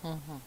Mhm.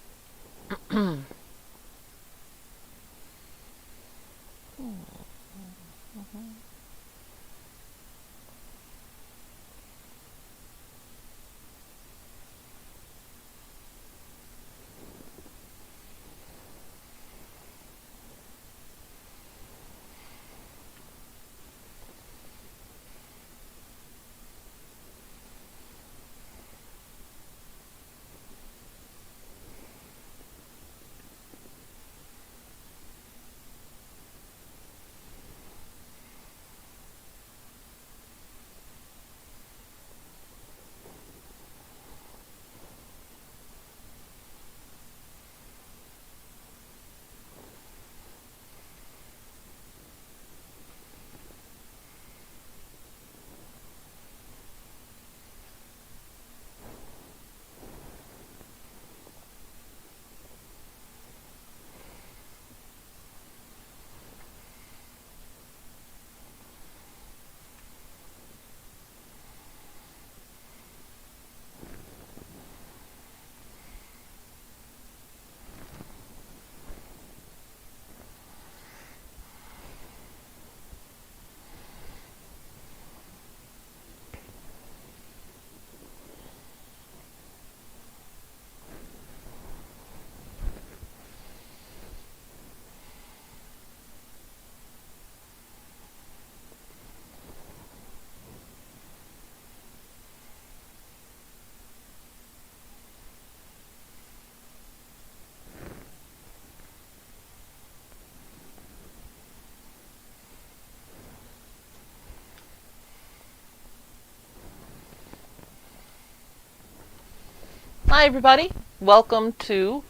Hi, everybody. Welcome to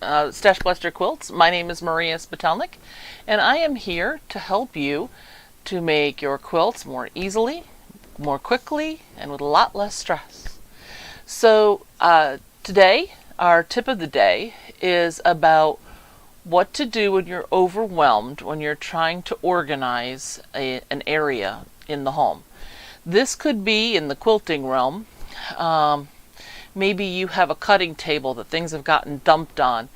StashBlaster Quilts. My name is Maria Spatelnik, and I am here to help you to make your quilts more easily, more quickly, and with a lot less stress. So today, our tip of the day is about what to do when you're overwhelmed, when you're trying to organize an area in the home. This could be in the quilting realm. Maybe you have a cutting table that things have gotten dumped on,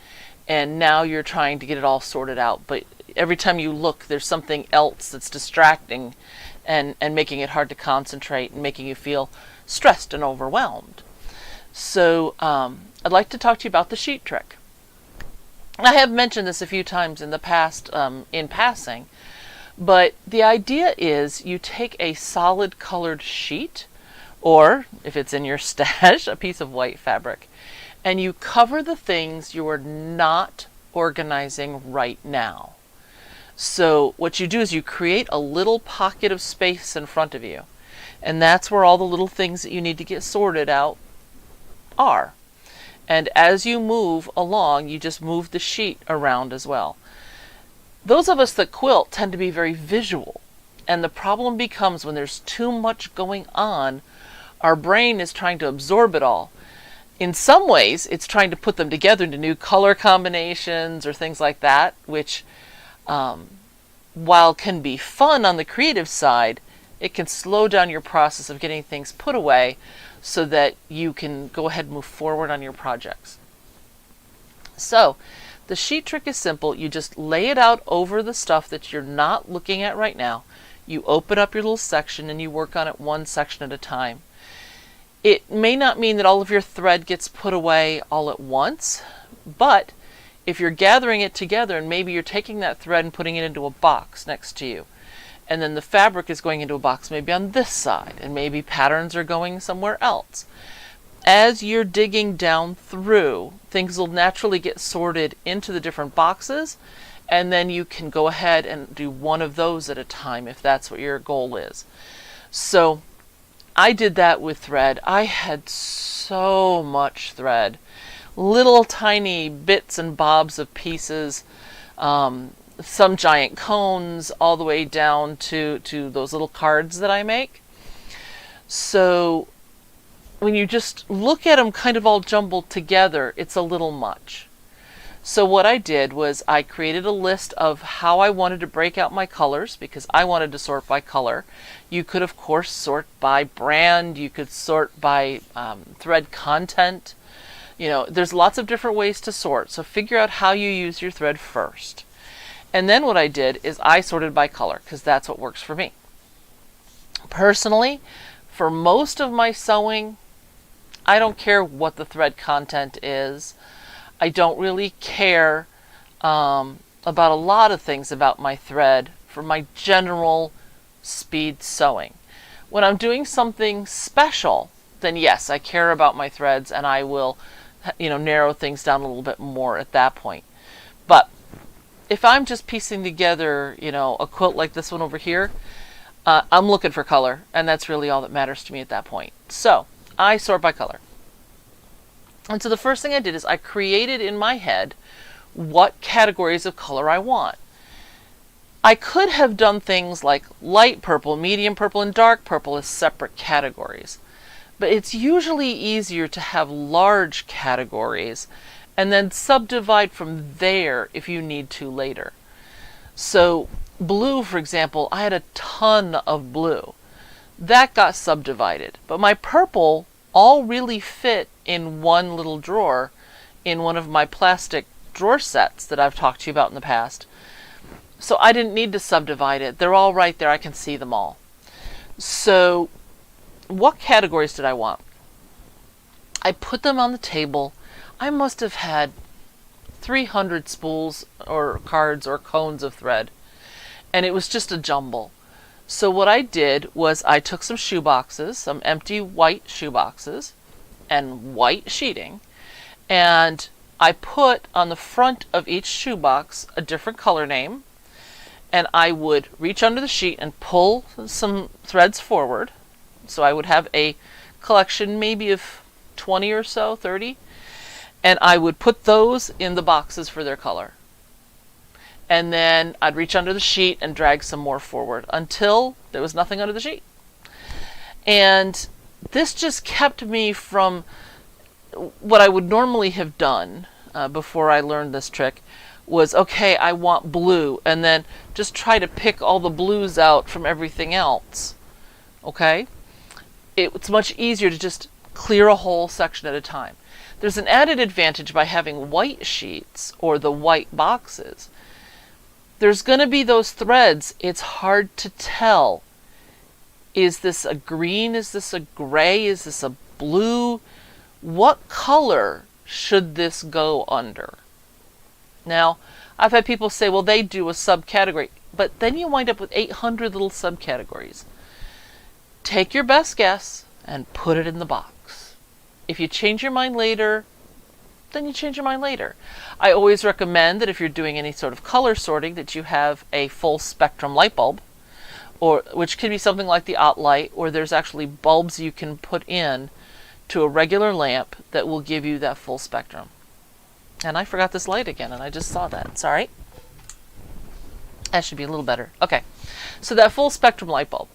and now you're trying to get it all sorted out, but every time you look there's something else that's distracting and making it hard to concentrate and making you feel stressed and overwhelmed. So I'd like to talk to you about the sheet trick. I have mentioned this a few times in the past in passing, but the idea is you take a solid colored sheet, or if it's in your stash, a piece of white fabric, and you cover the things you are not organizing right now. So what you do is you create a little pocket of space in front of you, and that's where all the little things that you need to get sorted out are. And as you move along, you just move the sheet around as well. Those of us that quilt tend to be very visual, and the problem becomes when there's too much going on, our brain is trying to absorb it all. In some ways, it's trying to put them together into new color combinations or things like that, which, while can be fun on the creative side, it can slow down your process of getting things put away so that you can go ahead and move forward on your projects. So, the sheet trick is simple. You just lay it out over the stuff that you're not looking at right now. You open up your little section and you work on it one section at a time. It may not mean that all of your thread gets put away all at once, but if you're gathering it together and maybe you're taking that thread and putting it into a box next to you, and then the fabric is going into a box maybe on this side, and maybe patterns are going somewhere else. As you're digging down through, things will naturally get sorted into the different boxes, and then you can go ahead and do one of those at a time if that's what your goal is. So I did that with thread. I had so much thread, little tiny bits and bobs of pieces, some giant cones all the way down to those little cards that I make. So when you just look at them kind of all jumbled together, it's a little much. So what I did was I created a list of how I wanted to break out my colors, because I wanted to sort by color. You could of course sort by brand, you could sort by thread content, You know, there's lots of different ways to sort, so figure out how you use your thread first. And then what I did is I sorted by color, because that's what works for me. Personally, for most of my sewing, I don't care what the thread content is. I don't really care about a lot of things about my thread for my general speed sewing. When I'm doing something special, then yes, I care about my threads, and I will, you know, narrow things down a little bit more at that point. But if I'm just piecing together, you know, a quilt like this one over here, I'm looking for color, and that's really all that matters to me at that point. So I sort by color. And so the first thing I did is I created in my head what categories of color I want. I could have done things like light purple, medium purple, and dark purple as separate categories. But it's usually easier to have large categories and then subdivide from there if you need to later. So blue, for example, I had a ton of blue. That got subdivided. But my purple all really fit in one little drawer in one of my plastic drawer sets that I've talked to you about in the past. So I didn't need to subdivide it. They're all right there. I can see them all. So what categories did I want? I put them on the table. I must have had 300 spools or cards or cones of thread, and it was just a jumble. So what I did was I took some shoe boxes, some empty white shoe boxes, and white sheeting, and I put on the front of each shoe box a different color name, and I would reach under the sheet and pull some threads forward. So I would have a collection maybe of 20 or so, 30, and I would put those in the boxes for their color. And then I'd reach under the sheet and drag some more forward until there was nothing under the sheet. And this just kept me from what I would normally have done before I learned this trick was, okay, I want blue, and then just try to pick all the blues out from everything else. Okay? It's much easier to just clear a whole section at a time. There's an added advantage by having white sheets or the white boxes. There's going to be those threads. It's hard to tell. Is this a green? Is this a gray? Is this a blue? What color should this go under? Now, I've had people say, well, they do a subcategory, but then you wind up with 800 little subcategories. Take your best guess and put it in the box. If you change your mind later, then you change your mind later. I always recommend that if you're doing any sort of color sorting that you have a full spectrum light bulb, or which could be something like the OttLite, or there's actually bulbs you can put in to a regular lamp that will give you that full spectrum. And I forgot this light again, and I just saw that. Sorry. That should be a little better. Okay, so that full spectrum light bulb.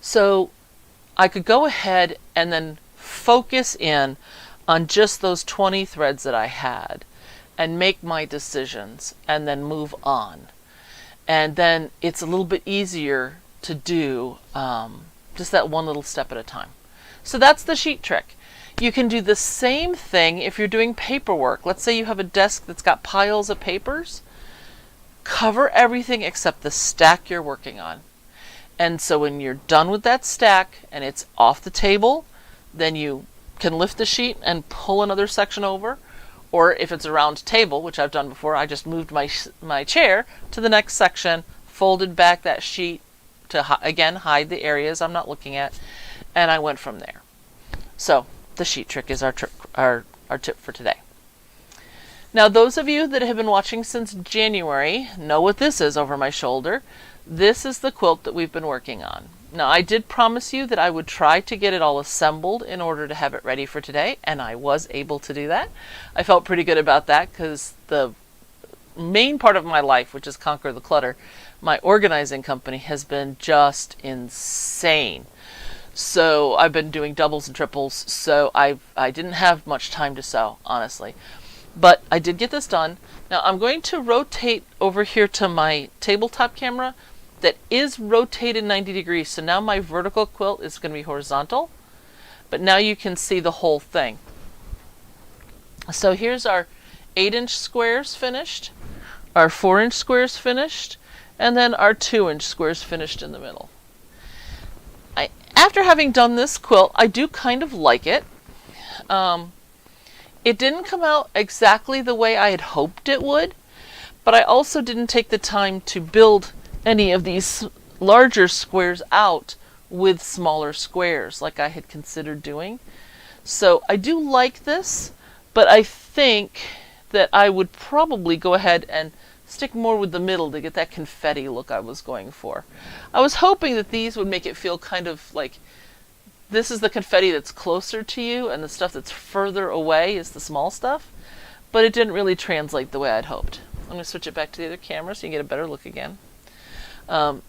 So I could go ahead and then focus in on just those 20 threads that I had and make my decisions and then move on. And then it's a little bit easier to do just that one little step at a time. So that's the sheet trick. You can do the same thing if you're doing paperwork. Let's say you have a desk that's got piles of papers. Cover everything except the stack you're working on. And so when you're done with that stack and it's off the table, then you can lift the sheet and pull another section over. Or if it's a round table, which I've done before, I just moved my chair to the next section, folded back that sheet to, again, hide the areas I'm not looking at, and I went from there. So the sheet trick is our tip for today. Now, those of you that have been watching since January know what this is over my shoulder. This is the quilt that we've been working on. Now, I did promise you that I would try to get it all assembled in order to have it ready for today, and I was able to do that. I felt pretty good about that because the main part of my life, which is Conquer the Clutter, my organizing company, has been just insane. So I've been doing doubles and triples, so I didn't have much time to sew, honestly. But I did get this done. Now I'm going to rotate over here to my tabletop camera that is rotated 90 degrees. So now my vertical quilt is going to be horizontal. but now you can see the whole thing. So here's our 8-inch squares finished, our 4-inch squares finished, and then our 2-inch squares finished in the middle. After having done this quilt, I do kind of like it. It didn't come out exactly the way I had hoped it would, but I also didn't take the time to build any of these larger squares out with smaller squares like I had considered doing. So I do like this, but I think that I would probably go ahead and stick more with the middle to get that confetti look I was going for. I was hoping that these would make it feel kind of like this is the confetti that's closer to you and the stuff that's further away is the small stuff, but it didn't really translate the way I'd hoped. I'm going to switch it back to the other camera so you can get a better look again.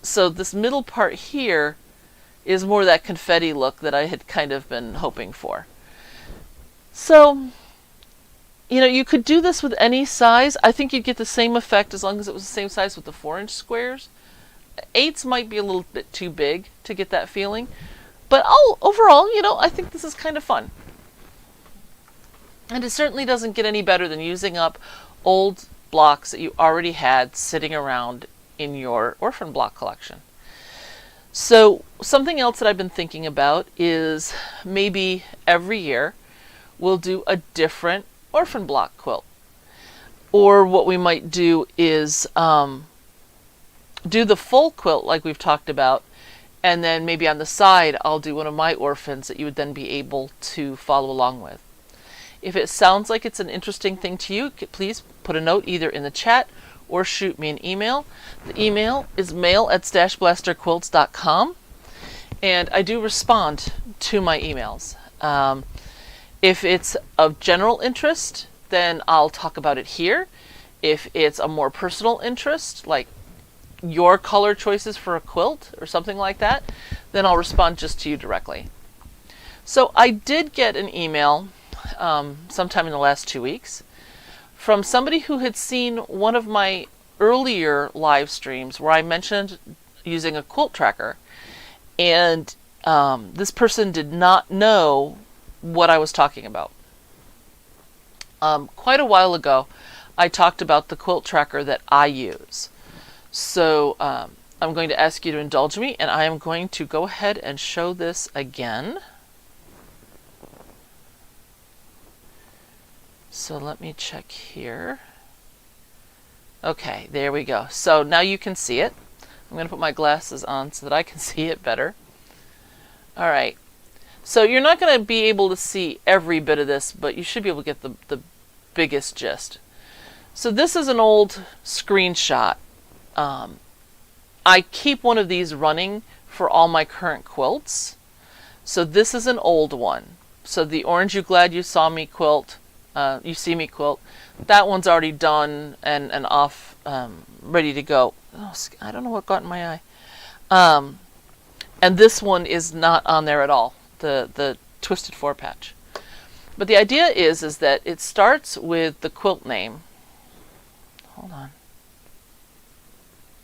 So this middle part here is more that confetti look that I had kind of been hoping for. So, you know, you could do this with any size. I think you'd get the same effect as long as it was the same size with the 4-inch squares. 8s might be a little bit too big to get that feeling. But overall, you know, I think this is kind of fun. And it certainly doesn't get any better than using up old blocks that you already had sitting around in your orphan block collection. So something else that I've been thinking about is maybe every year we'll do a different orphan block quilt. Or what we might do is do the full quilt like we've talked about, and then maybe on the side I'll do one of my orphans that you would then be able to follow along with. If it sounds like it's an interesting thing to you, please put a note either in the chat or shoot me an email. The email is mail@stashblasterquilts.com, and I do respond to my emails. If it's of general interest, then I'll talk about it here. If it's a more personal interest, like your color choices for a quilt or something like that, then I'll respond just to you directly. So I did get an email sometime in the last 2 weeks from somebody who had seen one of my earlier live streams where I mentioned using a quilt tracker, and this person did not know what I was talking about. Quite a while ago I talked about the quilt tracker that I use. So I'm going to ask you to indulge me, and I am going to go ahead and show this again. So let me check here. Okay, there we go. So now you can see it. I'm going to put my glasses on so that I can see it better. All right. So you're not going to be able to see every bit of this, but you should be able to get the biggest gist. So this is an old screenshot. I keep one of these running for all my current quilts. So this is an old one. So the Orange You Glad You Saw Me quilt, You See Me quilt, that one's already done and off, ready to go. Oh, I don't know what got in my eye. And this one is not on there at all, the Twisted 4 patch. But the idea is that it starts with the quilt name. Hold on.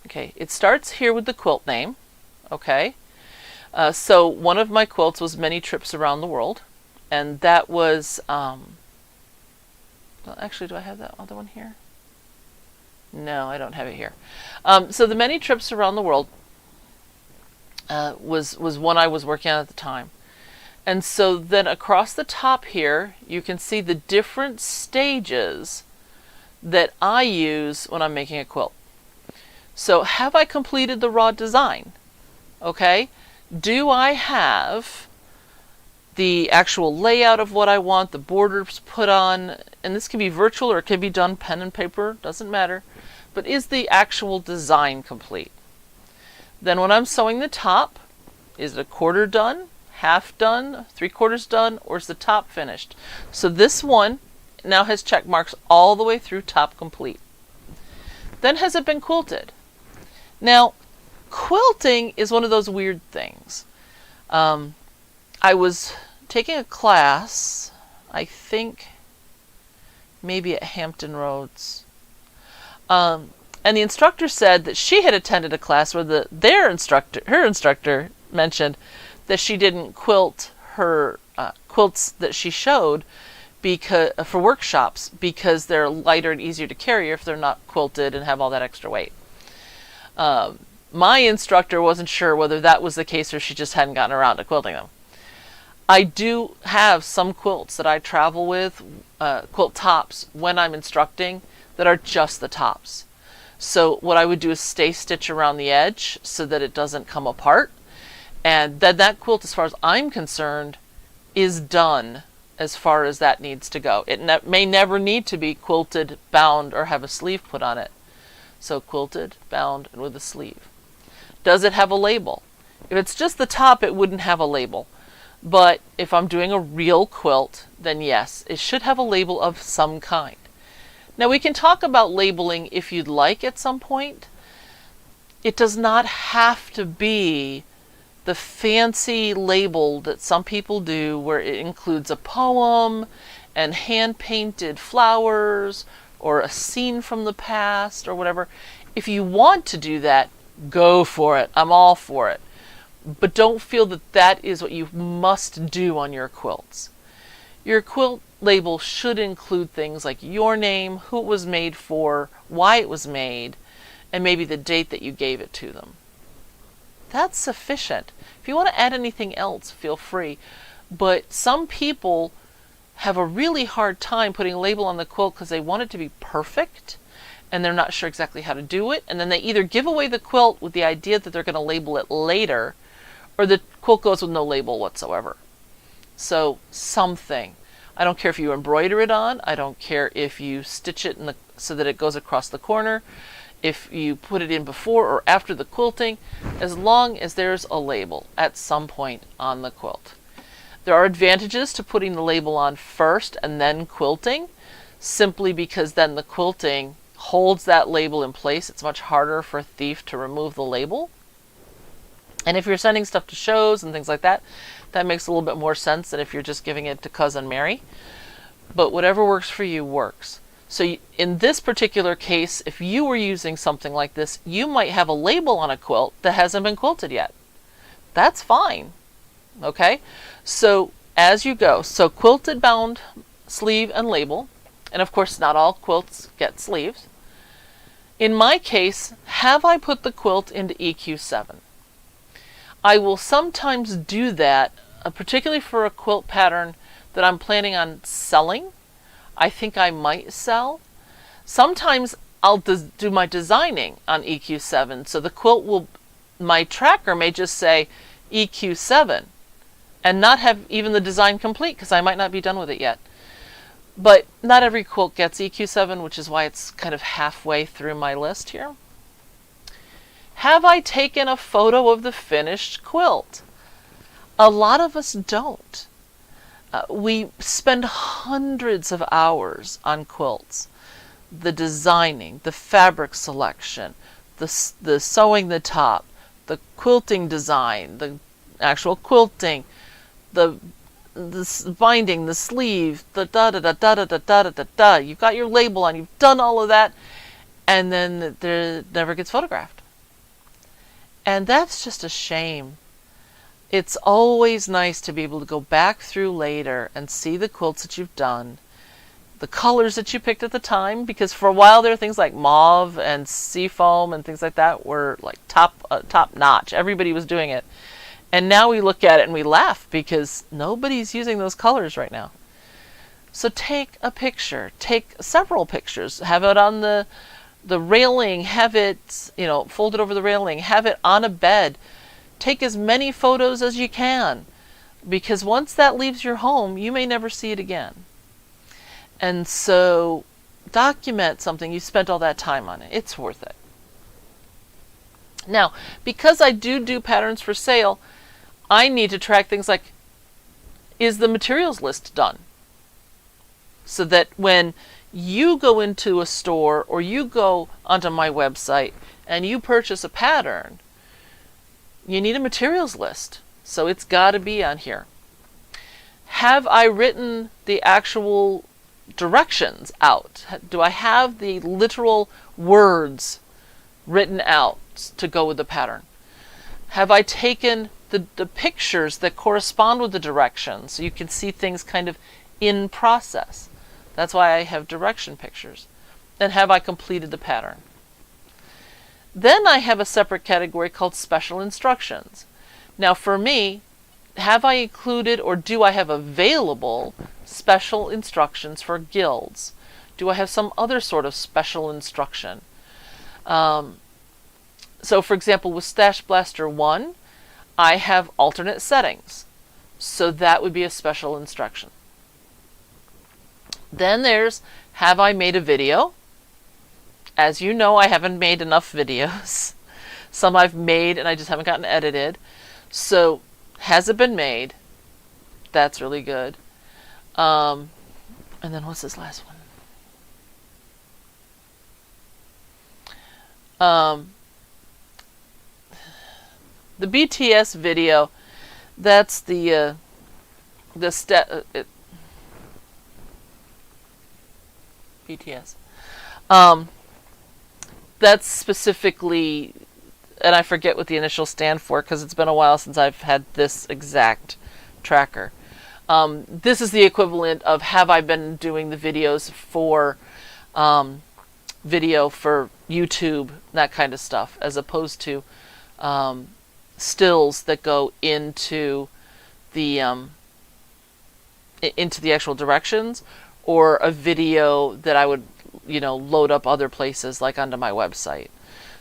Okay, it starts here with the quilt name. Okay, so one of my quilts was Many Trips Around the World, and that was, well, actually, do I have that other one here? No, I don't have it here. So the Many Trips Around the World was one I was working on at the time. And so then across the top here, you can see the different stages that I use when I'm making a quilt. So have I completed the raw design? Okay. Do I have the actual layout of what I want, the borders put on, and this can be virtual or it can be done pen and paper, doesn't matter, but is the actual design complete? Then when I'm sewing the top, is it a quarter done, half done, 3/4 done, or is the top finished? So this one now has check marks all the way through top complete. Then has it been quilted? Now, quilting is one of those weird things. I was taking a class, I think maybe at Hampton Roads, and the instructor said that she had attended a class where her instructor mentioned that she didn't quilt her quilts that she showed because for workshops, because they're lighter and easier to carry if they're not quilted and have all that extra weight. My instructor wasn't sure whether that was the case or she just hadn't gotten around to quilting them. I do have some quilts that I travel with, quilt tops, when I'm instructing, that are just the tops. So what I would do is stay stitch around the edge so that it doesn't come apart. And then that quilt, as far as I'm concerned, is done as far as that needs to go. It may never need to be quilted, bound, or have a sleeve put on it. So quilted, bound, and with a sleeve. Does it have a label? If it's just the top, it wouldn't have a label. But if I'm doing a real quilt, then yes, it should have a label of some kind. Now we can talk about labeling if you'd like at some point. It does not have to be the fancy label that some people do where it includes a poem and hand-painted flowers or a scene from the past or whatever. If you want to do that, go for it. I'm all for it. But don't feel that that is what you must do on your quilts. Your quilt label should include things like your name, who it was made for, why it was made, and maybe the date that you gave it to them. That's sufficient. If you want to add anything else, feel free. But some people have a really hard time putting a label on the quilt because they want it to be perfect and they're not sure exactly how to do it. And then they either give away the quilt with the idea that they're going to label it later, or the quilt goes with no label whatsoever. So something. I don't care if you embroider it on. I don't care if you stitch it so that it goes across the corner. If you put it in before or after the quilting, as long as there's a label at some point on the quilt. There are advantages to putting the label on first and then quilting, simply because then the quilting holds that label in place. It's much harder for a thief to remove the label. And if you're sending stuff to shows and things like that, that makes a little bit more sense than if you're just giving it to Cousin Mary. But whatever works for you works. So in this particular case, if you were using something like this, you might have a label on a quilt that hasn't been quilted yet. That's fine. Okay? So as you go, so quilted, bound, sleeve, and label. And of course, not all quilts get sleeves. In my case, have I put the quilt into EQ7? I will sometimes do that, particularly for a quilt pattern that I'm planning on selling. I think I might sell. Sometimes I'll do my designing on EQ7. So the quilt will, my tracker may just say EQ7 and not have even the design complete because I might not be done with it yet. But not every quilt gets EQ7, which is why it's kind of halfway through my list here. Have I taken a photo of the finished quilt? A lot of us don't. We spend hundreds of hours on quilts. The designing, the fabric selection, the sewing the top, the quilting design, the actual quilting, the binding, the sleeve, the da-da-da-da-da-da-da-da-da. You've got your label on, you've done all of that, and then it never gets photographed. And that's just a shame. It's always nice to be able to go back through later and see the quilts that you've done, the colors that you picked at the time, because for a while there were things like mauve and seafoam and things like that were like top notch. Everybody was doing it. And now we look at it and we laugh because nobody's using those colors right now. So take a picture, take several pictures, have it on the railing, have it, folded over the railing, have it on a bed. Take as many photos as you can, because once that leaves your home, you may never see it again. And so document something. You spent all that time on it. It's worth it. Now, because I do patterns for sale, I need to track things like, is the materials list done? So that when you go into a store or you go onto my website and you purchase a pattern, you need a materials list. So it's got to be on here. Have I written the actual directions out? Do I have the literal words written out to go with the pattern? Have I taken the pictures that correspond with the directions, so you can see things kind of in process. That's why I have direction pictures. And have I completed the pattern? Then I have a separate category called special instructions. Now for me, have I included or do I have available special instructions for guilds? Do I have some other sort of special instruction? So for example, with StashBlaster 1, I have alternate settings. So that would be a special instruction. Then there's, have I made a video? As you know, I haven't made enough videos. Some I've made and I just haven't gotten edited. So, has it been made? That's really good. And then what's this last one? The BTS video, that's BTS. That's specifically, and I forget what the initials stand for because it's been a while since I've had this exact tracker. This is the equivalent of have I been doing the videos for video for YouTube, that kind of stuff, as opposed to stills that go into the actual directions, or a video that I would load up other places like onto my website.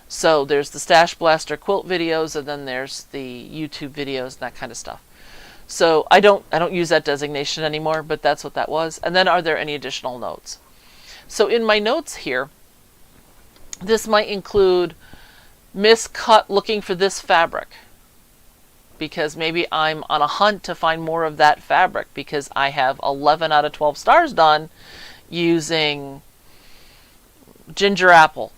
So there's the StashBlaster quilt videos, and then there's the YouTube videos and that kind of stuff. So I don't use that designation anymore, but that's what that was. And then are there any additional notes? So in my notes here, this might include miscut looking for this fabric, because maybe I'm on a hunt to find more of that fabric because I have 11 out of 12 stars done using ginger apple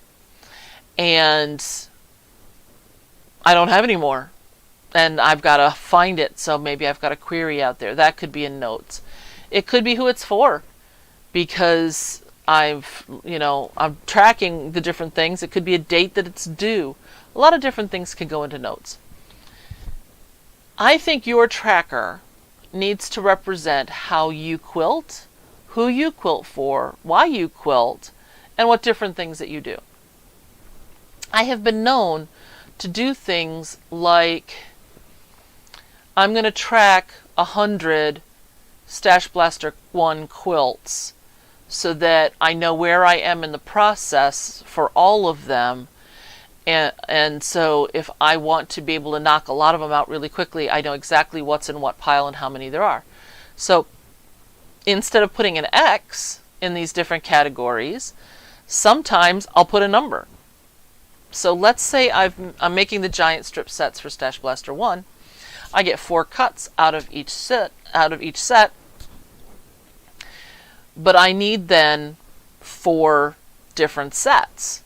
and I don't have any more and I've got to find it, so maybe I've got a query out there. That could be in notes. It could be who it's for, because I'm tracking the different things. It could be a date that it's due. A lot of different things can go into notes. I think your tracker needs to represent how you quilt, who you quilt for, why you quilt, and what different things that you do. I have been known to do things like, I'm going to track 100 StashBlaster 1 quilts so that I know where I am in the process for all of them. And so if I want to be able to knock a lot of them out really quickly, I know exactly what's in what pile and how many there are. So instead of putting an X in these different categories, sometimes I'll put a number. So let's say I'm making the giant strip sets for StashBlaster 1. I get 4 cuts out of each set, but I need then 4 different sets.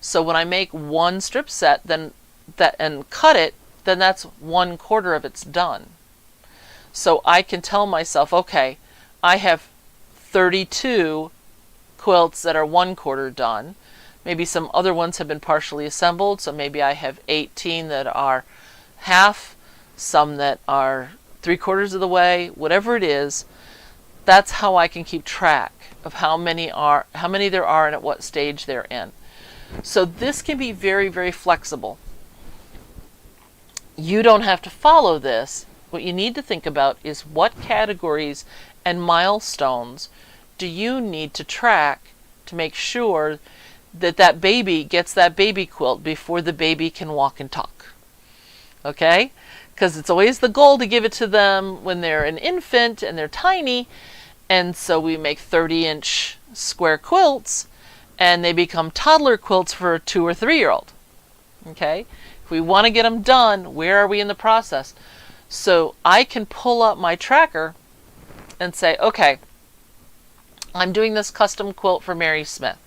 So when I make one strip set and cut it, then that's 1/4 of it's done. So I can tell myself, okay, I have 32 quilts that are 1/4 done. Maybe some other ones have been partially assembled, so maybe I have 18 that are half, some that are 3/4 of the way, whatever it is. That's how I can keep track of how many there are and at what stage they're in. So this can be very, very flexible. You don't have to follow this. What you need to think about is what categories and milestones do you need to track to make sure that that baby gets that baby quilt before the baby can walk and talk. Okay? Because it's always the goal to give it to them when they're an infant and they're tiny, and so we make 30-inch square quilts and they become toddler quilts for a 2 or 3-year-old. Okay? If we want to get them done, where are we in the process? So I can pull up my tracker and say, okay, I'm doing this custom quilt for Mary Smith.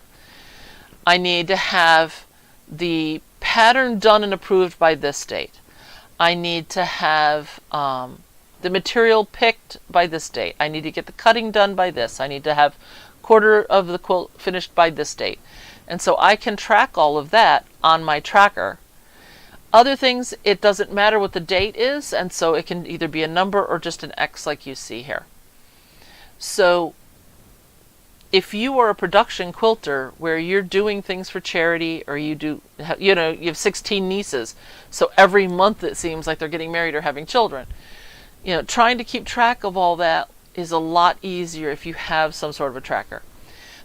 I need to have the pattern done and approved by this date. I need to have the material picked by this date. I need to get the cutting done by this. I need to have 1/4 of the quilt finished by this date. And so I can track all of that on my tracker. Other things, it doesn't matter what the date is, and so it can either be a number or just an X like you see here. So if you are a production quilter where you're doing things for charity, or you have 16 nieces, so every month it seems like they're getting married or having children, trying to keep track of all that is a lot easier if you have some sort of a tracker.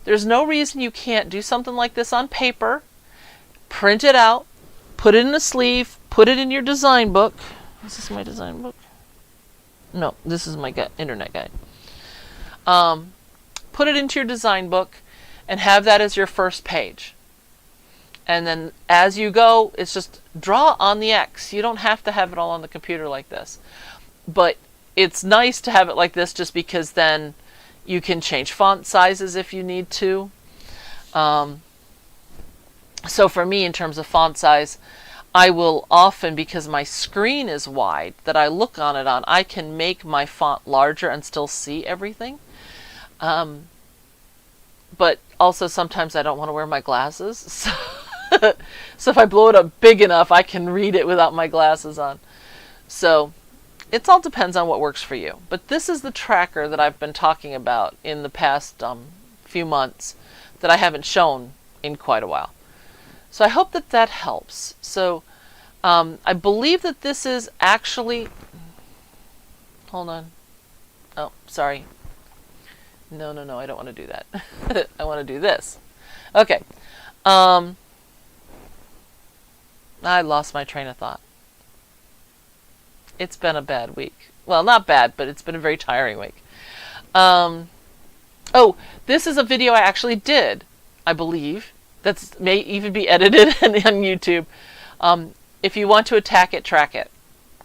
There's no reason you can't do something like this on paper, print it out, put it in a sleeve, put it in your design book. Is this my design book? No, this is my internet guide. Put it into your design book and have that as your first page. And then as you go, it's just draw on the X. You don't have to have it all on the computer like this. But it's nice to have it like this just because then you can change font sizes if you need to. So for me, in terms of font size, I will often, because my screen is wide that I look on it on, I can make my font larger and still see everything. But also sometimes I don't want to wear my glasses. So if I blow it up big enough, I can read it without my glasses on. So it all depends on what works for you. But this is the tracker that I've been talking about in the past few months that I haven't shown in quite a while. So I hope that that helps. So I believe that this is actually, hold on. Oh, sorry. No, I don't want to do that. I want to do this. Okay. I lost my train of thought. It's been a bad week. Well, not bad, but it's been a very tiring week. Oh, this is a video I actually did, I believe. That may even be edited on YouTube. If you want to attack it, track it.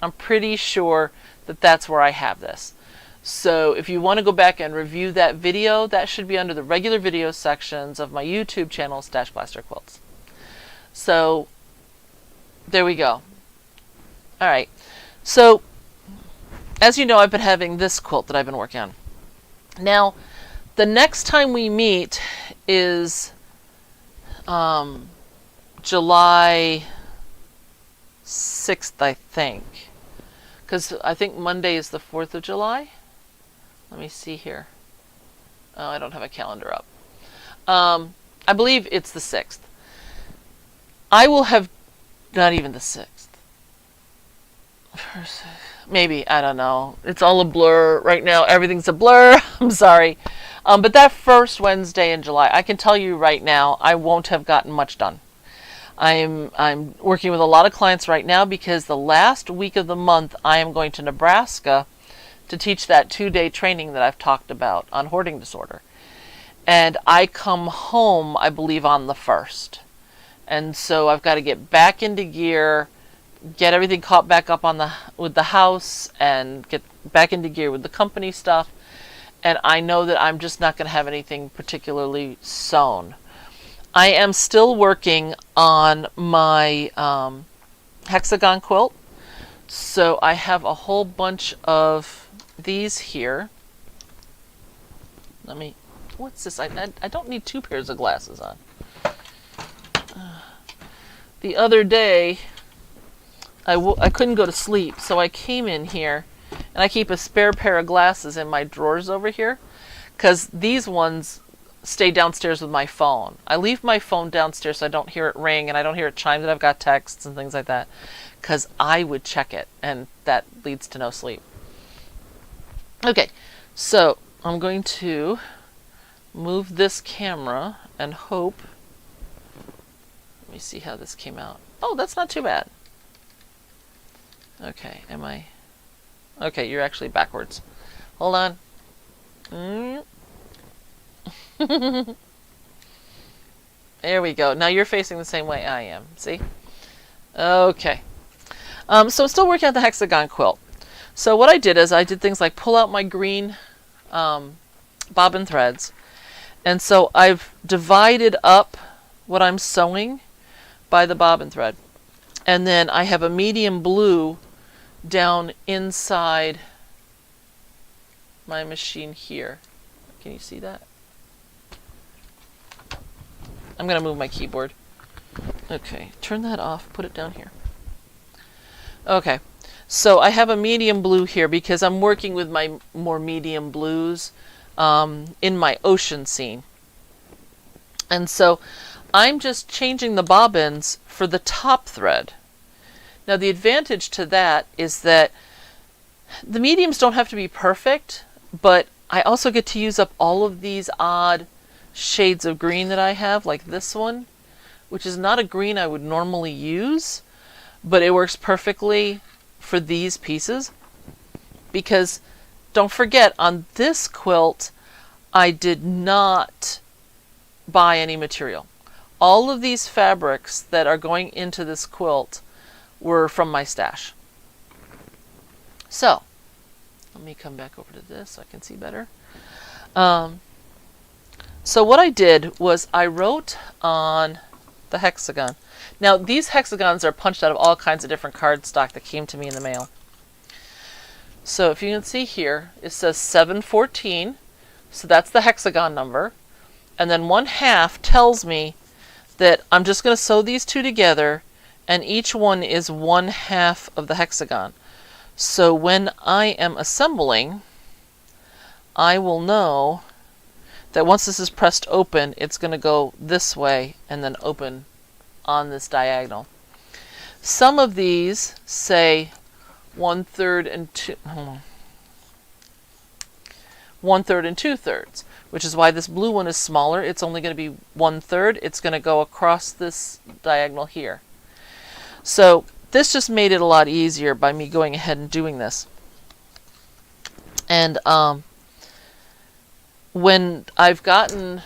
I'm pretty sure that that's where I have this. So if you want to go back and review that video, that should be under the regular video sections of my YouTube channel, StashBlaster Quilts. So there we go. All right. So as you know, I've been having this quilt that I've been working on. Now, the next time we meet is July 6th, I think. Because I think Monday is the 4th of July. Let me see here. Oh, I don't have a calendar up. I believe it's the 6th. I will have, not even the 6th. Maybe, I don't know. It's all a blur right now. Everything's a blur. I'm sorry. But that first Wednesday in July, I can tell you right now, I won't have gotten much done. I'm working with a lot of clients right now because the last week of the month I am going to Nebraska to teach that 2-day training that I've talked about on hoarding disorder. And I come home, I believe, on the 1st. And so I've got to get back into gear, get everything caught back up on with the house, and get back into gear with the company stuff. And I know that I'm just not going to have anything particularly sewn. I am still working on my hexagon quilt. So I have a whole bunch of these here. What's this? I don't need 2 pairs of glasses on. The other day, I couldn't go to sleep, so I came in here, and I keep a spare pair of glasses in my drawers over here, because these ones stay downstairs with my phone. I leave my phone downstairs so I don't hear it ring, and I don't hear it chime that I've got texts and things like that, because I would check it, and that leads to no sleep. Okay, so I'm going to move this camera and hope. Let me see how this came out. Oh, that's not too bad. Okay, okay, you're actually backwards. Hold on. There we go. Now you're facing the same way I am. See? Okay. So I'm still working on the hexagon quilt. So what I did is I did things like pull out my green bobbin threads. And so I've divided up what I'm sewing by the bobbin thread. And then I have a medium blue down inside my machine here. Can you see that? I'm going to move my keyboard. Okay, turn that off, put it down here. Okay, so I have a medium blue here because I'm working with my more medium blues in my ocean scene. And so I'm just changing the bobbins for the top thread. Now the advantage to that is that the mediums don't have to be perfect, but I also get to use up all of these odd shades of green that I have, like this one, which is not a green I would normally use, but it works perfectly for these pieces. Because don't forget, on this quilt I did not buy any material. All of these fabrics that are going into this quilt were from my stash. So let me come back over to this so I can see better. So what I did was I wrote on the hexagon. Now these hexagons are punched out of all kinds of different cardstock that came to me in the mail. So if you can see here, it says 714, so that's the hexagon number, and then 1/2 tells me that I'm just going to sew these two together, and each one is 1/2 of the hexagon. So when I am assembling, I will know that once this is pressed open, it's going to go this way and then open on this diagonal. Some of these say 1/3 and 1/3 and 2/3, which is why this blue one is smaller. It's only going to be 1/3. It's going to go across this diagonal here. So this just made it a lot easier by me going ahead and doing this. And when I've gotten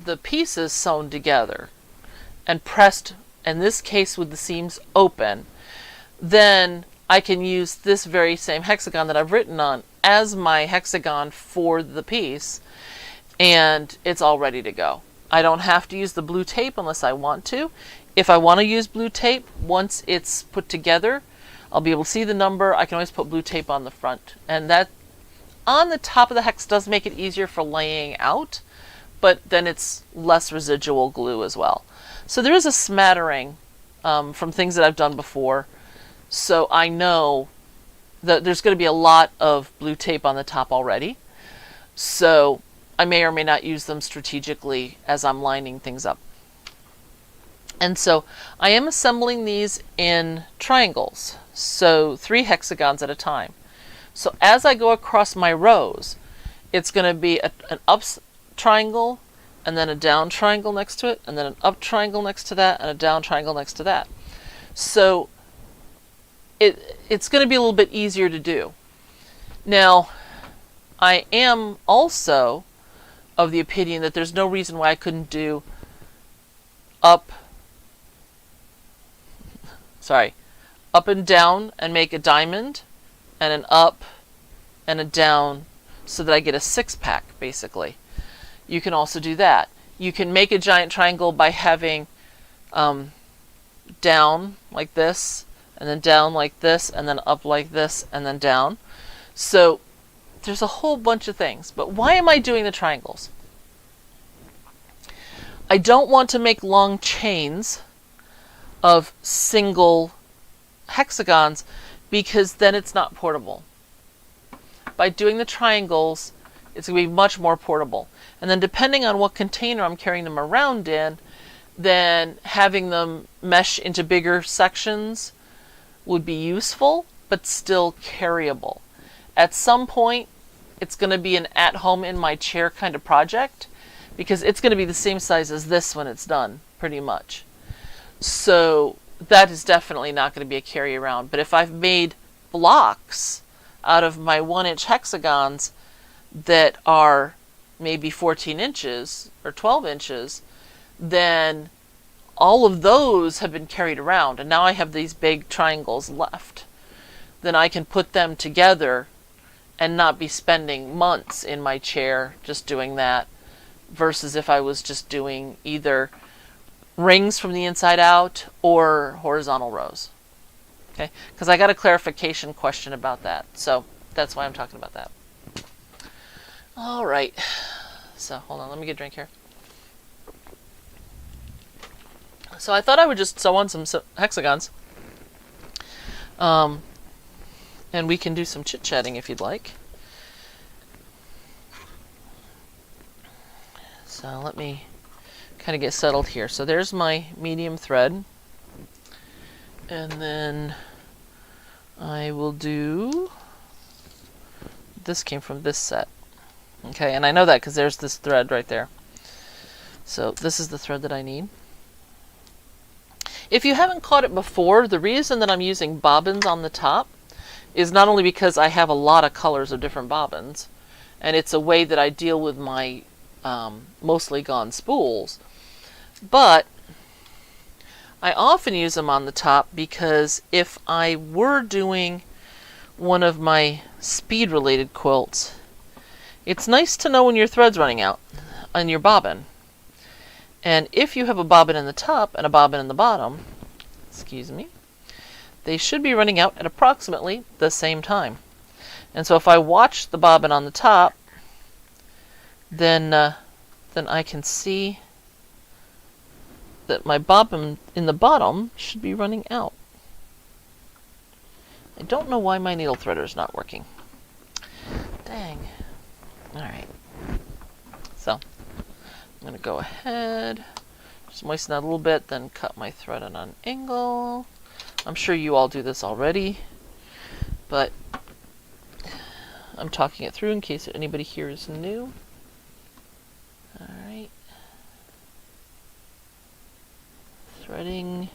the pieces sewn together and pressed, in this case with the seams open, then I can use this very same hexagon that I've written on as my hexagon for the piece, and it's all ready to go. I don't have to use the blue tape unless I want to. If I want to use blue tape, once it's put together, I'll be able to see the number. I can always put blue tape on the front, and that on the top of the hex does make it easier for laying out, but then it's less residual glue as well. So there is a smattering from things that I've done before, so I know that there's going to be a lot of blue tape on the top already, so I may or may not use them strategically as I'm lining things up. And so I am assembling these in triangles, so 3 hexagons at a time. So as I go across my rows, it's going to be an up triangle, and then a down triangle next to it, and then an up triangle next to that, and a down triangle next to that. So it's going to be a little bit easier to do. Now, I am also of the opinion that there's no reason why I couldn't do up and down and make a diamond, and an up and a down, so that I get a 6-pack basically. You can also do that. You can make a giant triangle by having down like this, and then down like this, and then up like this, and then down. So there's a whole bunch of things. But why am I doing the triangles? I don't want to make long chains of single hexagons, because then it's not portable. By doing the triangles, it's going to be much more portable. And then depending on what container I'm carrying them around in, then having them mesh into bigger sections would be useful, but still carryable. At some point, it's going to be an at-home in my chair kind of project, because it's going to be the same size as this when it's done, pretty much. So that is definitely not going to be a carry around. But if I've made blocks out of my 1-inch hexagons that are maybe 14 inches or 12 inches, then all of those have been carried around, and now I have these big triangles left. Then I can put them together and not be spending months in my chair just doing that, versus if I was just doing either rings from the inside out or horizontal rows. Okay, because I got a clarification question about that, so that's why I'm talking about that. All right, so hold on, let me get a drink here. So I thought I would just sew on some hexagons. And we can do some chit-chatting if you'd like. So let me kind of get settled here. So there's my medium thread. And then I will do, this came from this set. Okay, and I know that because there's this thread right there. So this is the thread that I need. If you haven't caught it before, the reason that I'm using bobbins on the top is not only because I have a lot of colors of different bobbins, and it's a way that I deal with my mostly gone spools, but I often use them on the top because if I were doing one of my speed related quilts, it's nice to know when your thread's running out on your bobbin. And if you have a bobbin in the top and a bobbin in the bottom, excuse me, they should be running out at approximately the same time. And so if I watch the bobbin on the top, then I can see that my bobbin in the bottom should be running out. I don't know why my needle threader is not working. Dang. Alright. So, I'm going to go ahead, just moisten that a little bit, then cut my thread at an angle. I'm sure you all do this already, but I'm talking it through in case anybody here is new. Alright. Threading.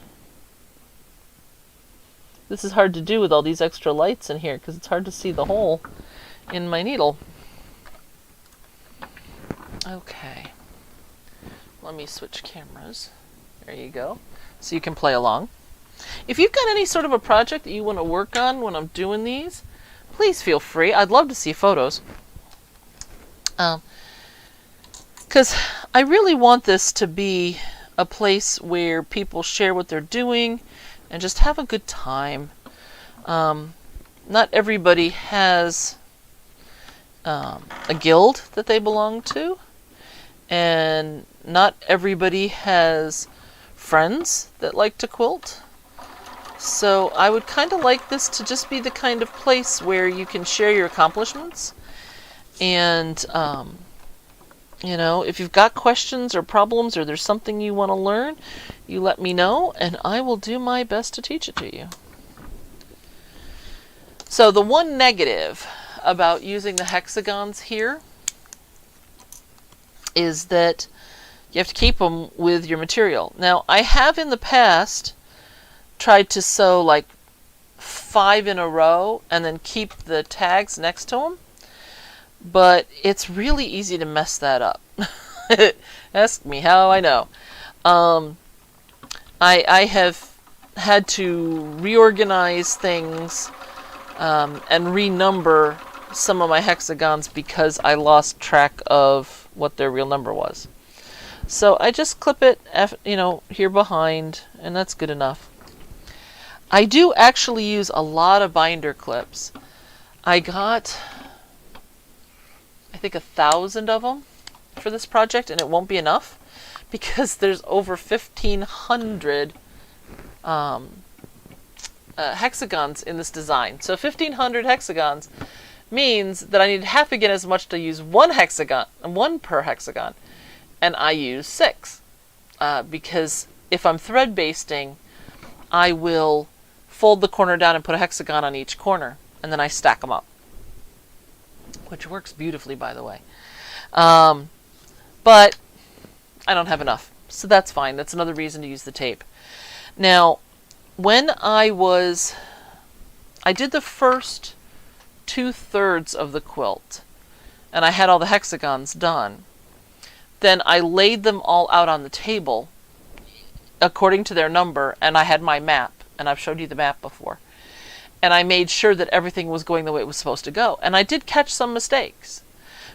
This is hard to do with all these extra lights in here because it's hard to see the hole in my needle. Okay. Let me switch cameras. There you go. So you can play along. If you've got any sort of a project that you want to work on when I'm doing these, please feel free. I'd love to see photos. Because I really want this to be a place where people share what they're doing and just have a good time. Not everybody has a guild that they belong to, and not everybody has friends that like to quilt. So I would kind of like this to just be the kind of place where you can share your accomplishments. And, you know, if you've got questions or problems or there's something you want to learn, you let me know and I will do my best to teach it to you. So the one negative about using the hexagons here is that you have to keep them with your material. Now, I have in the past tried to sew like 5 in a row and then keep the tags next to them, but it's really easy to mess that up. Ask me how I know. I have had to reorganize things and renumber some of my hexagons because I lost track of what their real number was. So I just clip it, you know, here behind, and that's good enough. I do actually use a lot of binder clips. I got, I think, 1,000 of them for this project, and it won't be enough because there's over 1,500 hexagons in this design. So 1,500 hexagons means that I need half again as much to use one hexagon, one per hexagon, and I use 6 because if I'm thread basting, I will fold the corner down and put a hexagon on each corner, and then I stack them up, which works beautifully, by the way. But I don't have enough, so that's fine. That's another reason to use the tape. Now, when I did the first 2/3 of the quilt, and I had all the hexagons done, then I laid them all out on the table according to their number, and I had my map, and I've showed you the map before. And I made sure that everything was going the way it was supposed to go. And I did catch some mistakes.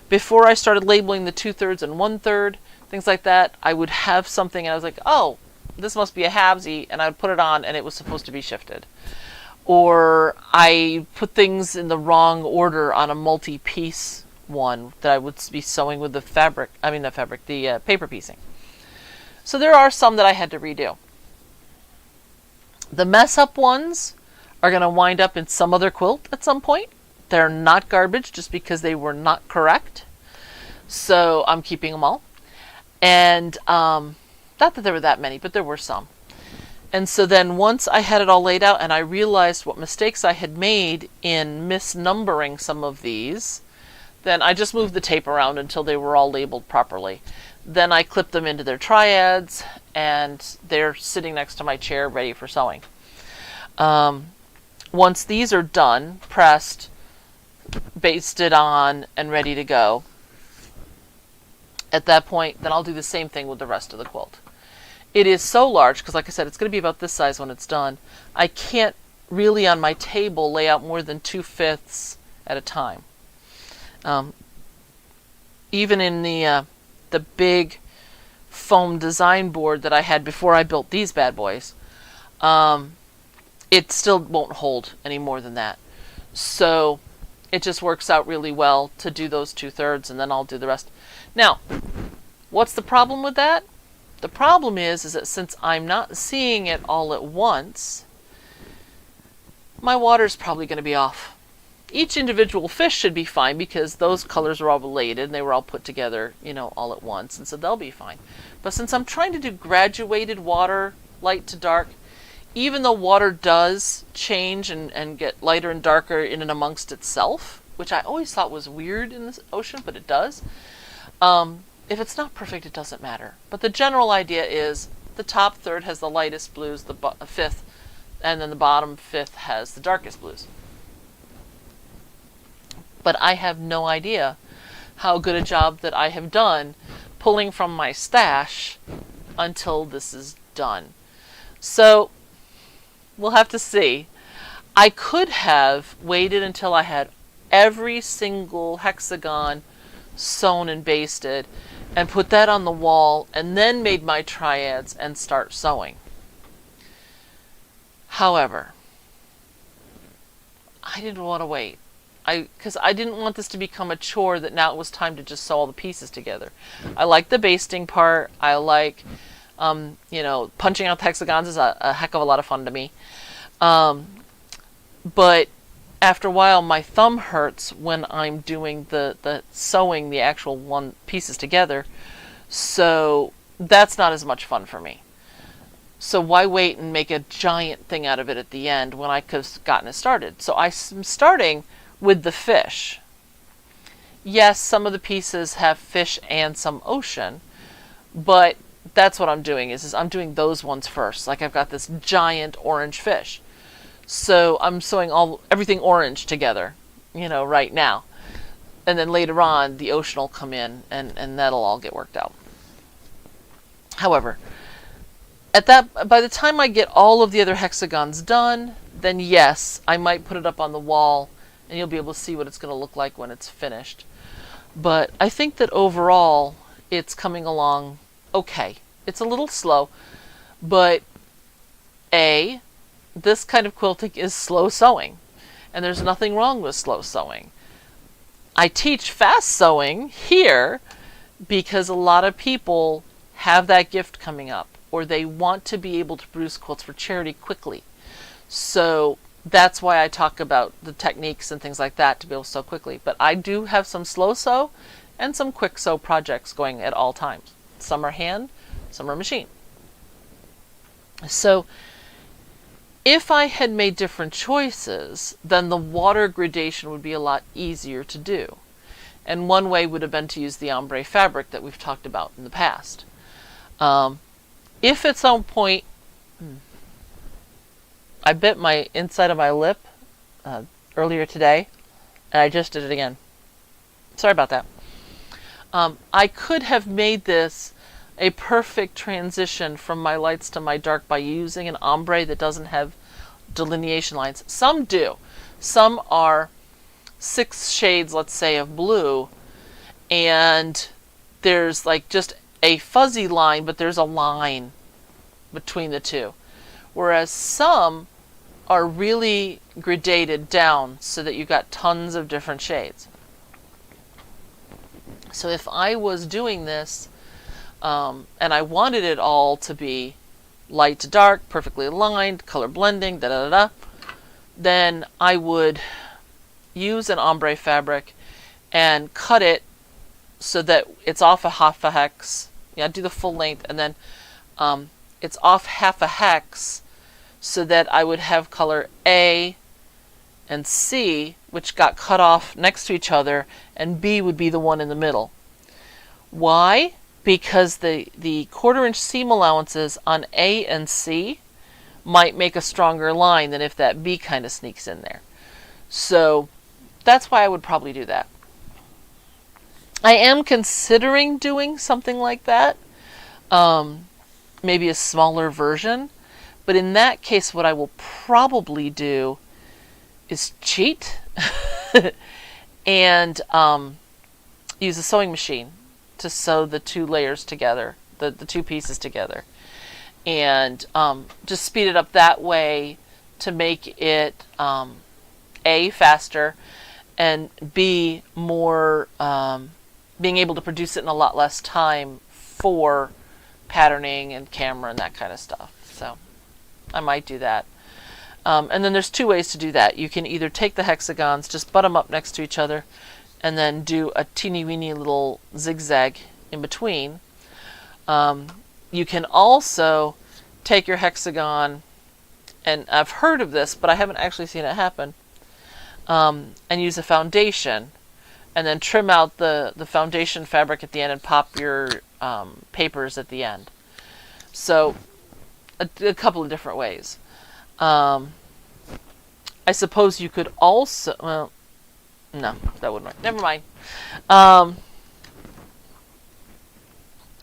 Before I started labeling the 2/3 and 1/3, things like that, I would have something and I was like, oh, this must be a halvesy, and I would put it on and it was supposed to be shifted. Or I put things in the wrong order on a multi-piece one that I would be sewing with the fabric, the paper piecing. So there are some that I had to redo. The mess up ones are going to wind up in some other quilt at some point. They're not garbage just because they were not correct. So I'm keeping them all. And not that there were that many, but there were some. And so then once I had it all laid out and I realized what mistakes I had made in misnumbering some of these, then I just moved the tape around until they were all labeled properly. Then I clipped them into their triads, and they're sitting next to my chair ready for sewing. Once these are done, pressed, basted on, and ready to go, at that point, then I'll do the same thing with the rest of the quilt. It is so large, because like I said, it's going to be about this size when it's done. I can't really on my table lay out more than 2/5 at a time. Even in the big foam design board that I had before I built these bad boys, it still won't hold any more than that. So it just works out really well to do those 2/3, and then I'll do the rest. Now, what's the problem with that? The problem is that since I'm not seeing it all at once, my water's probably going to be off. Each individual fish should be fine because those colors are all related and they were all put together, all at once, and so they'll be fine. But since I'm trying to do graduated water, light to dark, even though water does change and get lighter and darker in and amongst itself, which I always thought was weird in the ocean, but it does. If it's not perfect, it doesn't matter. But the general idea is the top third has the lightest blues, the fifth, and then the bottom fifth has the darkest blues. But I have no idea how good a job that I have done pulling from my stash until this is done. So we'll have to see. I could have waited until I had every single hexagon sewn and basted and put that on the wall and then made my triads and start sewing. However, I didn't want to wait. Because I didn't want this to become a chore that now it was time to just sew all the pieces together. I like the basting part. I like, punching out the hexagons is a heck of a lot of fun to me. But after a while, my thumb hurts when I'm doing the sewing the actual pieces together. So that's not as much fun for me. So why wait and make a giant thing out of it at the end when I could have gotten it started? So I'm starting with the fish. Yes, some of the pieces have fish and some ocean, but that's what I'm doing is I'm doing those ones first. Like I've got this giant orange fish. So I'm sewing everything orange together, right now. And then later on, the ocean will come in and that'll all get worked out. However, by the time I get all of the other hexagons done, then yes, I might put it up on the wall and you'll be able to see what it's going to look like when it's finished. But I think that overall, it's coming along okay. It's a little slow, but this kind of quilting is slow sewing, and there's nothing wrong with slow sewing. I teach fast sewing here because a lot of people have that gift coming up, or they want to be able to produce quilts for charity quickly. So that's why I talk about the techniques and things like that to be able to sew quickly. But I do have some slow sew and some quick sew projects going at all times. Some are hand, some are machine. So if I had made different choices, then the water gradation would be a lot easier to do. And one way would have been to use the ombre fabric that we've talked about in the past. If at some point, I bit my inside of my lip earlier today, and I just did it again. Sorry about that. I could have made this a perfect transition from my lights to my dark by using an ombre that doesn't have delineation lines. Some do. Some are 6 shades, let's say, of blue, and there's like just a fuzzy line, but there's a line between the two. Whereas some are really gradated down so that you've got tons of different shades. So if I was doing this and I wanted it all to be light to dark, perfectly aligned, color blending, then I would use an ombre fabric and cut it so that it's off a half a hex. Yeah, do the full length, and then it's off half a hex so that I would have color A and C, which got cut off next to each other, and B would be the one in the middle. Why? Because the 1/4 inch seam allowances on A and C might make a stronger line than if that B kind of sneaks in there. So that's why I would probably do that. I am considering doing something like that, maybe a smaller version, but in that case what I will probably do is cheat and use a sewing machine to sew the 2 layers together, the 2 pieces together, and just speed it up that way to make it A, faster, and B, more being able to produce it in a lot less time for patterning and camera and that kind of stuff. So I might do that. And then there's 2 ways to do that. You can either take the hexagons, just butt them up next to each other, and then do a teeny weeny little zigzag in between. You can also take your hexagon, and I've heard of this, but I haven't actually seen it happen, and use a foundation, and then trim out the foundation fabric at the end and pop your papers at the end. So a couple of different ways. I suppose you could also, well, no, that wouldn't work. Never mind.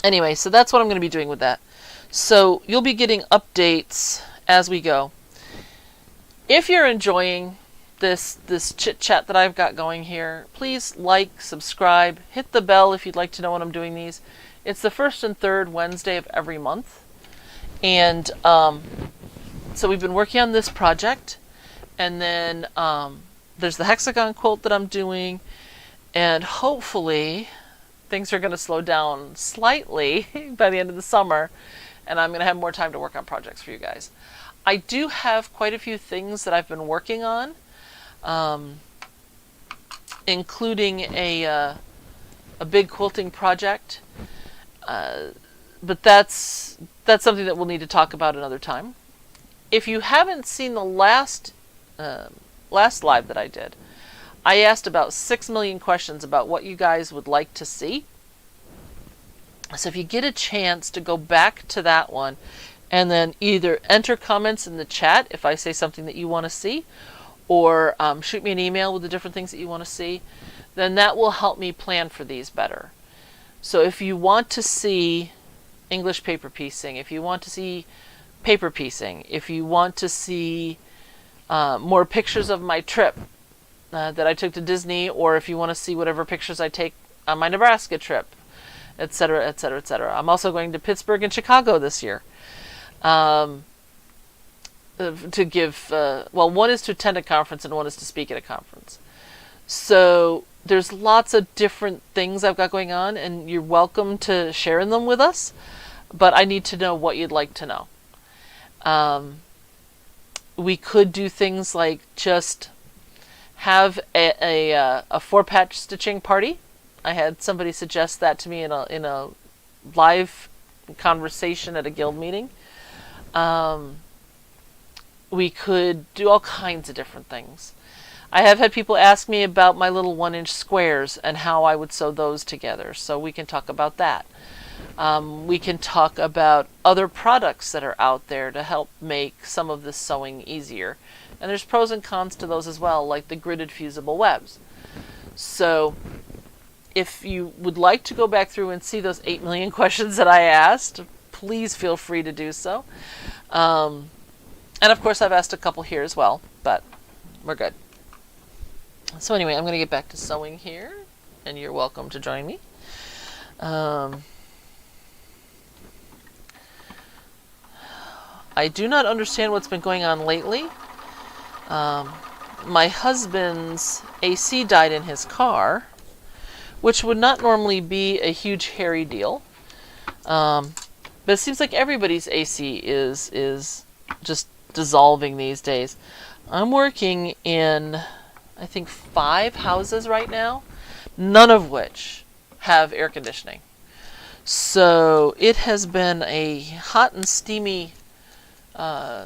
Anyway, so that's what I'm going to be doing with that. So you'll be getting updates as we go. If you're enjoying this chit-chat that I've got going here, please like, subscribe, hit the bell if you'd like to know when I'm doing these. It's the 1st and 3rd Wednesday of every month. And so we've been working on this project. And then there's the hexagon quilt that I'm doing. And hopefully things are going to slow down slightly by the end of the summer. And I'm going to have more time to work on projects for you guys. I do have quite a few things that I've been working on. Including a big quilting project, but that's something that we'll need to talk about another time. If you haven't seen the last live that I did, I asked about 6 million questions about what you guys would like to see. So if you get a chance to go back to that one, and then either enter comments in the chat if I say something that you want to see, or shoot me an email with the different things that you want to see, then that will help me plan for these better. So if you want to see English paper piecing, if you want to see paper piecing, if you want to see more pictures of my trip that I took to Disney, or if you want to see whatever pictures I take on my Nebraska trip, etc., etc., etc. I'm also going to Pittsburgh and Chicago this year. To give, well, one is to attend a conference and one is to speak at a conference. So there's lots of different things I've got going on, and you're welcome to share them with us, but I need to know what you'd like to know. We could do things like just have a 4-patch stitching party. I had somebody suggest that to me in a live conversation at a guild meeting. We could do all kinds of different things. I have had people ask me about my little 1-inch squares and how I would sew those together, so we can talk about that. We can talk about other products that are out there to help make some of this sewing easier. And there's pros and cons to those as well, like the gridded fusible webs. So if you would like to go back through and see those 8 million questions that I asked, please feel free to do so. And of course I've asked a couple here as well, but we're good. So anyway, I'm going to get back to sewing here, and you're welcome to join me. I do not understand what's been going on lately. My husband's AC died in his car, which would not normally be a huge hairy deal. But it seems like everybody's AC is just dissolving these days. I'm working in, I think, 5 houses right now, none of which have air conditioning. So it has been a hot and steamy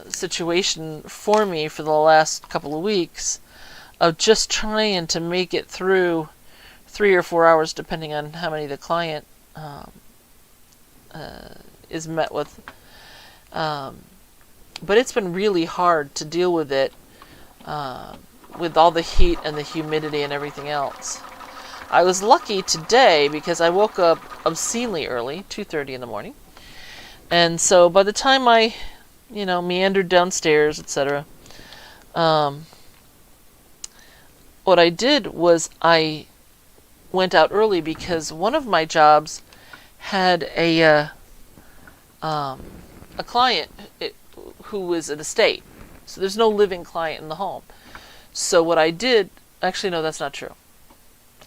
situation for me for the last couple of weeks of just trying to make it through 3 or 4 hours, depending on how many the client is met with. But it's been really hard to deal with it with all the heat and the humidity and everything else. I was lucky today because I woke up obscenely early, 2:30 in the morning. And so by the time I, meandered downstairs, etc., what I did was I went out early because one of my jobs had a client who was an estate. So there's no living client in the home. So what I did, actually no, that's not true.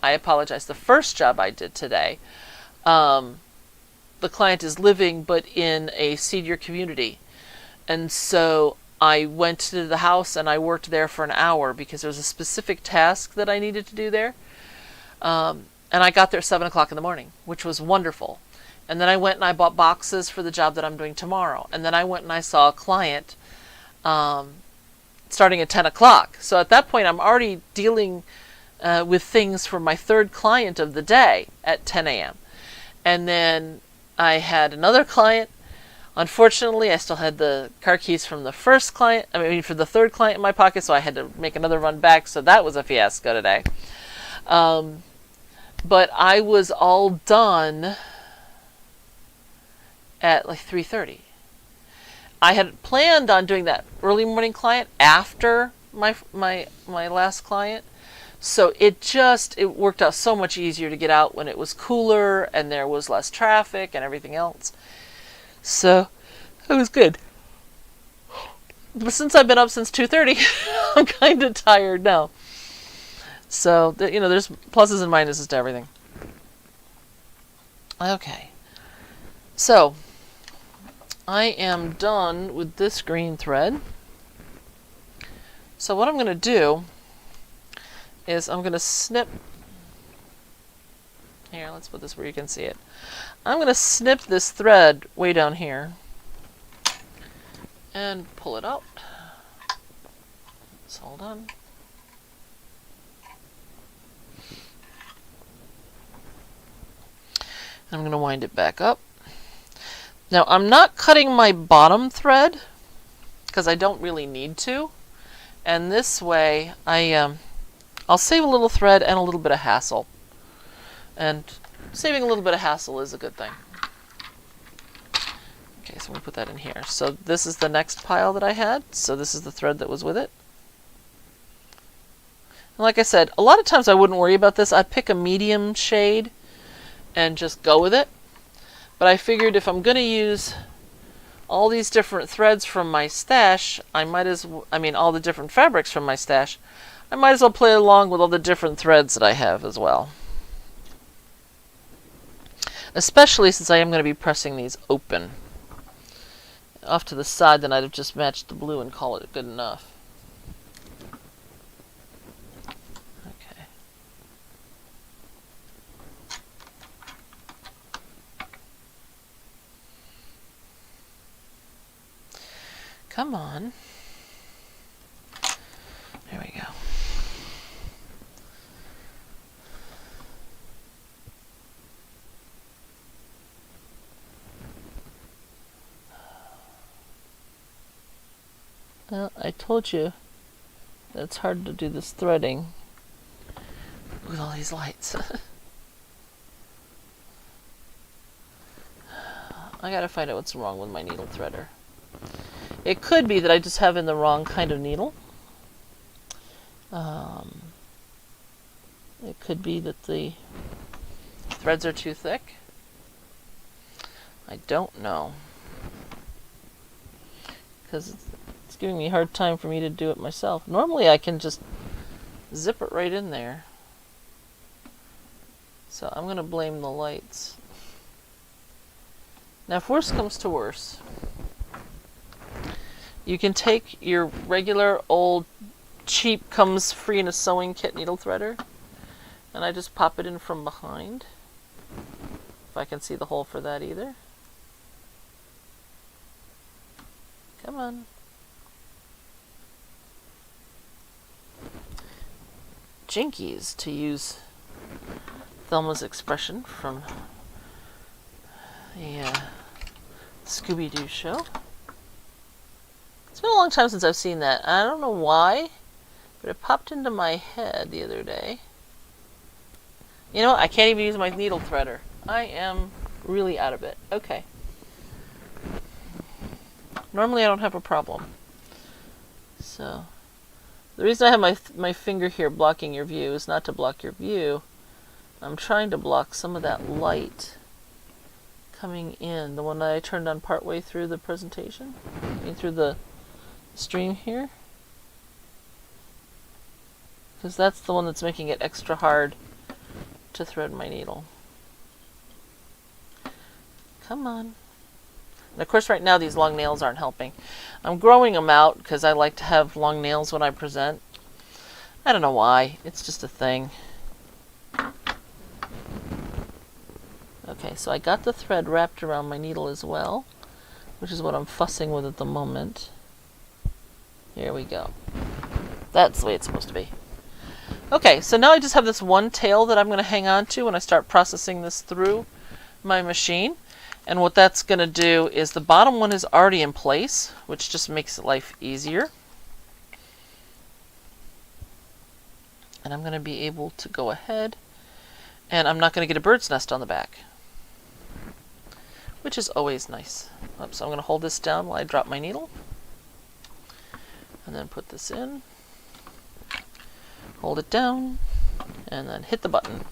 I apologize. The first job I did today, the client is living but in a senior community. And so I went to the house and I worked there for an hour because there was a specific task that I needed to do there. And I got there at 7 o'clock in the morning, which was wonderful. And then I went and I bought boxes for the job that I'm doing tomorrow. And then I went and I saw a client starting at 10 o'clock. So at that point, I'm already dealing with things for my third client of the day at 10 a.m. And then I had another client. Unfortunately, I still had the car keys from the first client, for the third client in my pocket, so I had to make another run back. So that was a fiasco today. But I was all done at like 3:30. I had planned on doing that early morning client after my last client. So it worked out so much easier to get out when it was cooler and there was less traffic and everything else. So it was good. But since I've been up since 2:30, I'm kind of tired now. So, there's pluses and minuses to everything. Okay. So, I am done with this green thread. So what I'm going to do is I'm going to snip. Here, let's put this where you can see it. I'm going to snip this thread way down here and pull it out. So hold on. I'm going to wind it back up. Now I'm not cutting my bottom thread because I don't really need to. And this way I'll save a little thread and a little bit of hassle. And saving a little bit of hassle is a good thing. Okay, so we'll put that in here. So this is the next pile that I had. So this is the thread that was with it. And like I said, a lot of times I wouldn't worry about this. I'd pick a medium shade and just go with it. But I figured if I'm going to use all these different threads from my stash, all the different fabrics from my stash, I might as well play along with all the different threads that I have as well. Especially since I am going to be pressing these open. Off to the side, then I'd have just matched the blue and call it good enough. Okay. Come on. There we go. Well, I told you that it's hard to do this threading with all these lights. I gotta find out what's wrong with my needle threader. It could be that I just have in the wrong kind of needle. It could be that the threads are too thick. I don't know. Because it's giving me a hard time for me to do it myself. Normally I can just zip it right in there. So I'm going to blame the lights. Now if worse comes to worse, you can take your regular old cheap comes free in a sewing kit needle threader, and I just pop it in from behind, if I can see the hole for that either. Come on. Jinkies, to use Thelma's expression from the Scooby-Doo show. It's been a long time since I've seen that. I don't know why, but it popped into my head the other day. You know what? I can't even use my needle threader. I am really out of it. Okay. Normally I don't have a problem. So, the reason I have my finger here blocking your view is not to block your view. I'm trying to block some of that light coming in. The one that I turned on partway through the presentation. I mean, through the stream here. Because that's the one that's making it extra hard to thread my needle. Come on. And of course right now these long nails aren't helping. I'm growing them out because I like to have long nails when I present. I don't know why. It's just a thing. Okay, so I got the thread wrapped around my needle as well, which is what I'm fussing with at the moment. Here we go. That's the way it's supposed to be. Okay, so now I just have this one tail that I'm going to hang on to when I start processing this through my machine. And what that's going to do is the bottom one is already in place, which just makes life easier. And I'm going to be able to go ahead, and I'm not going to get a bird's nest on the back, which is always nice. So I'm going to hold this down while I drop my needle, and then put this in, hold it down, and then hit the button.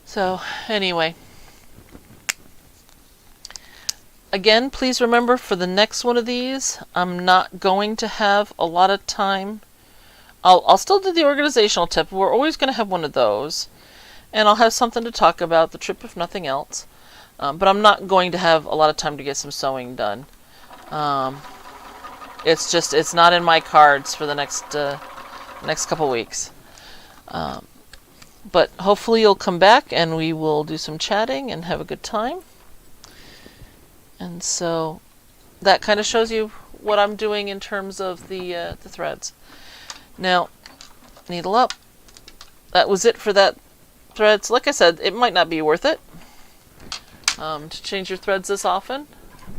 So anyway, again, please remember for the next one of these, I'm not going to have a lot of time. I'll still do the organizational tip. We're always going to have one of those. And I'll have something to talk about, the trip if nothing else. But I'm not going to have a lot of time to get some sewing done. It's not in my cards for the next couple weeks. But hopefully you'll come back and we will do some chatting and have a good time. And so that kind of shows you what I'm doing in terms of the threads. Now, needle up. That was it for that thread. So like I said, it might not be worth it to change your threads this often.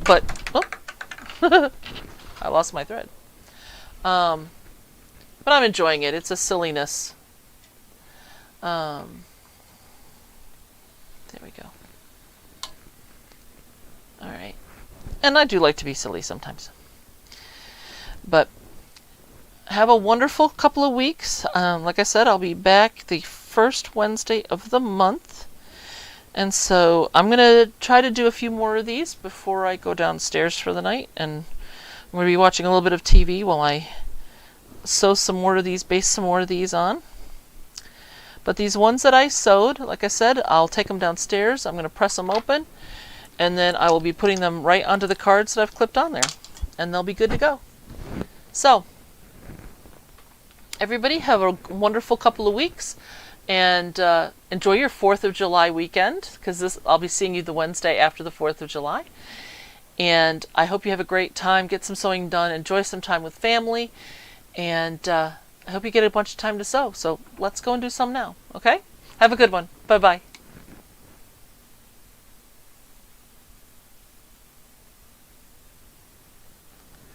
But, oh, I lost my thread. But I'm enjoying it. It's a silliness. There we go. Alright. And I do like to be silly sometimes. But have a wonderful couple of weeks. Like I said, I'll be back the first Wednesday of the month. And so I'm going to try to do a few more of these before I go downstairs for the night. And I'm going to be watching a little bit of TV while I sew some more of these, base some more of these on. But these ones that I sewed, like I said, I'll take them downstairs. I'm going to press them open, and then I will be putting them right onto the cards that I've clipped on there, and they'll be good to go. So, everybody have a wonderful couple of weeks, and enjoy your 4th of July weekend, because I'll be seeing you the Wednesday after the 4th of July. And I hope you have a great time, get some sewing done, enjoy some time with family, and I hope you get a bunch of time to sew. So let's go and do some now, okay? Have a good one. Bye-bye.